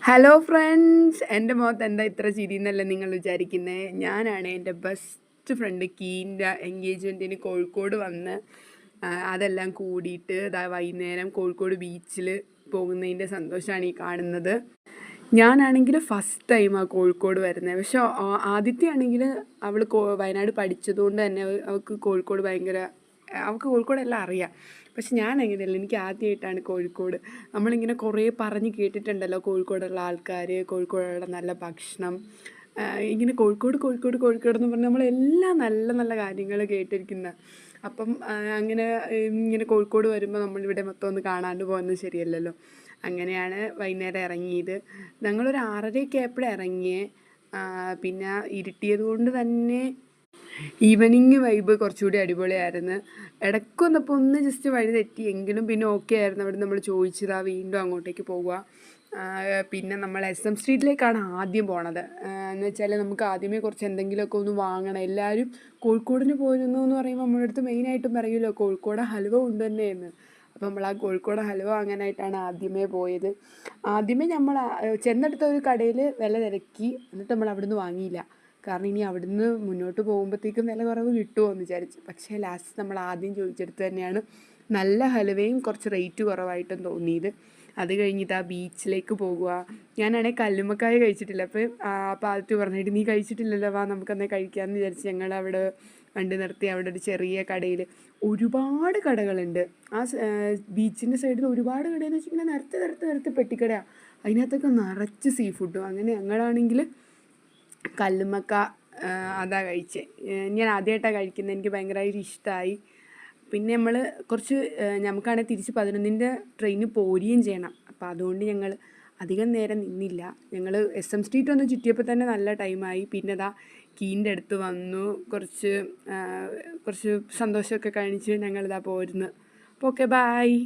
Hello friends, എൻ്റെ മുഖത്ത് എന്താ ഇത്ര ചിരി എന്നല്ലേ നിങ്ങൾ വിചാരിക്കുന്നത്? ഞാനാണ് എൻ്റെ ബെസ്റ്റ് ഫ്രണ്ട് കീൻ്റെ എൻഗേജ്മെൻറ്റിന് കോഴിക്കോട് വന്ന് അതെല്ലാം കൂടിയിട്ട് വൈകുന്നേരം കോഴിക്കോട് ബീച്ചിൽ പോകുന്നതിൻ്റെ സന്തോഷമാണ് ഈ കാണുന്നത്. ഞാനാണെങ്കിൽ ഫസ്റ്റ് ടൈമാണ് കോഴിക്കോട് വരുന്നത്. പക്ഷെ ആദ്യത്തെ ആണെങ്കിൽ അവൾ വയനാട് പഠിച്ചതുകൊണ്ട് തന്നെ അവൾക്ക് കോഴിക്കോടെല്ലാം അറിയാം. പക്ഷെ ഞാൻ അങ്ങനെയല്ല, എനിക്ക് ആദ്യമായിട്ടാണ് കോഴിക്കോട്. നമ്മളിങ്ങനെ കുറേ പറഞ്ഞ് കേട്ടിട്ടുണ്ടല്ലോ കോഴിക്കോടുള്ള ആൾക്കാർ, കോഴിക്കോടുള്ള നല്ല ഭക്ഷണം, ഇങ്ങനെ കോഴിക്കോട് കോഴിക്കോട് കോഴിക്കോട് എന്ന് പറഞ്ഞാൽ നമ്മളെല്ലാം നല്ല നല്ല കാര്യങ്ങൾ കേട്ടിരിക്കുന്ന. അപ്പം അങ്ങനെ ഇങ്ങനെ കോഴിക്കോട് വരുമ്പോൾ നമ്മളിവിടെ മൊത്തം ഒന്ന് കാണാണ്ട് പോകുന്നത് ശരിയല്ലല്ലോ. അങ്ങനെയാണ് വൈകുന്നേരം ഇറങ്ങിയത്. ഞങ്ങളൊരു 6:30 ആയപ്പോഴാണ് ഇറങ്ങിയത്. പിന്നെ ഇരുട്ടിയത് കൊണ്ട് തന്നെ ഈവനിങ് വൈബ് കുറച്ചുകൂടി അടിപൊളിയായിരുന്നു. ഇടയ്ക്ക് വന്നപ്പോൾ ഒന്ന് ജസ്റ്റ് വഴി തെറ്റി, എങ്കിലും പിന്നെ ഓക്കെ ആയിരുന്നു. അവിടെ നമ്മൾ ചോദിച്ചതാ വീണ്ടും അങ്ങോട്ടേക്ക് പോവുക. പിന്നെ നമ്മൾ SM സ്ട്രീറ്റിലേക്കാണ് ആദ്യം പോണത്. എന്ന് വെച്ചാൽ നമുക്ക് ആദ്യമേ കുറച്ച് എന്തെങ്കിലുമൊക്കെ ഒന്ന് വാങ്ങണം. എല്ലാവരും കോഴിക്കോടിന് പോരുന്നു എന്ന് പറയുമ്പോൾ നമ്മുടെ അടുത്ത് മെയിനായിട്ടും പറയുമല്ലോ കോഴിക്കോട് ഹലുവ ഉണ്ട് തന്നെയെന്ന്. അപ്പോൾ നമ്മൾ ആ കോഴിക്കോട് ഹലുവ വാങ്ങാനായിട്ടാണ് ആദ്യമേ പോയത്. ആദ്യമേ നമ്മൾ ചെന്നെടുത്ത ഒരു കടയിൽ വില തിരക്കി, എന്നിട്ട് നമ്മൾ അവിടുന്ന് വാങ്ങിയില്ല. കാരണം ഇനി അവിടുന്ന് മുന്നോട്ട് പോകുമ്പോഴത്തേക്കും വില കുറവ് കിട്ടുമോ എന്ന് വിചാരിച്ചു. പക്ഷേ ലാസ്റ്റ് നമ്മൾ ആദ്യം ചോദിച്ചെടുത്ത് തന്നെയാണ് നല്ല ഹലുവയും കുറച്ച് റേറ്റ് കുറവായിട്ടും തോന്നിയത്. അത് കഴിഞ്ഞിട്ട് ആ ബീച്ചിലേക്ക് പോകുക. ഞാനാണെങ്കിൽ കല്ലുമ്മക്കായ കഴിച്ചിട്ടില്ല. അപ്പോൾ ആദ്യത്തെ പറഞ്ഞിട്ട് നീ കഴിച്ചിട്ടില്ലല്ലോ, വാ നമുക്കെന്നാൽ കഴിക്കാമെന്ന് വിചാരിച്ച് ഞങ്ങൾ അവിടെ വണ്ടി നിർത്തി. അവിടെ ഒരു ചെറിയ കടയിൽ ഒരുപാട് കടകളുണ്ട്. ആ ബീച്ചിൻ്റെ സൈഡിൽ ഒരുപാട് കടയെന്ന് വെച്ചാൽ ഇങ്ങനെ നിരത്തി പെട്ടിക്കടയാണ്. അതിനകത്തൊക്കെ നിറച്ച് സീ ഫുഡും. അങ്ങനെ ഞങ്ങളാണെങ്കിൽ കല്ലുമ്മക്ക അതാ കഴിച്ചത്. ഞാൻ ആദ്യമായിട്ടാണ് കഴിക്കുന്നത്. എനിക്ക് ഭയങ്കരമായിട്ട് ഇഷ്ടമായി. പിന്നെ നമ്മൾ കുറച്ച് നമുക്കാണെങ്കിൽ തിരിച്ച് 11-ൻ്റെ ട്രെയിന് പോരുകയും ചെയ്യണം. അപ്പോൾ അതുകൊണ്ട് ഞങ്ങൾ അധികം നേരം നിന്നില്ല. ഞങ്ങൾ SM സ്ട്രീറ്റ് ഒന്ന് ചുറ്റിയപ്പോൾ തന്നെ നല്ല ടൈമായി. പിന്നെ കീൻ്റെ അടുത്ത് വന്നു. കുറച്ച് സന്തോഷമൊക്കെ കാണിച്ച് ഞങ്ങളിതാ പോരുന്നു. അപ്പോൾ ഓക്കെ, ബായ്.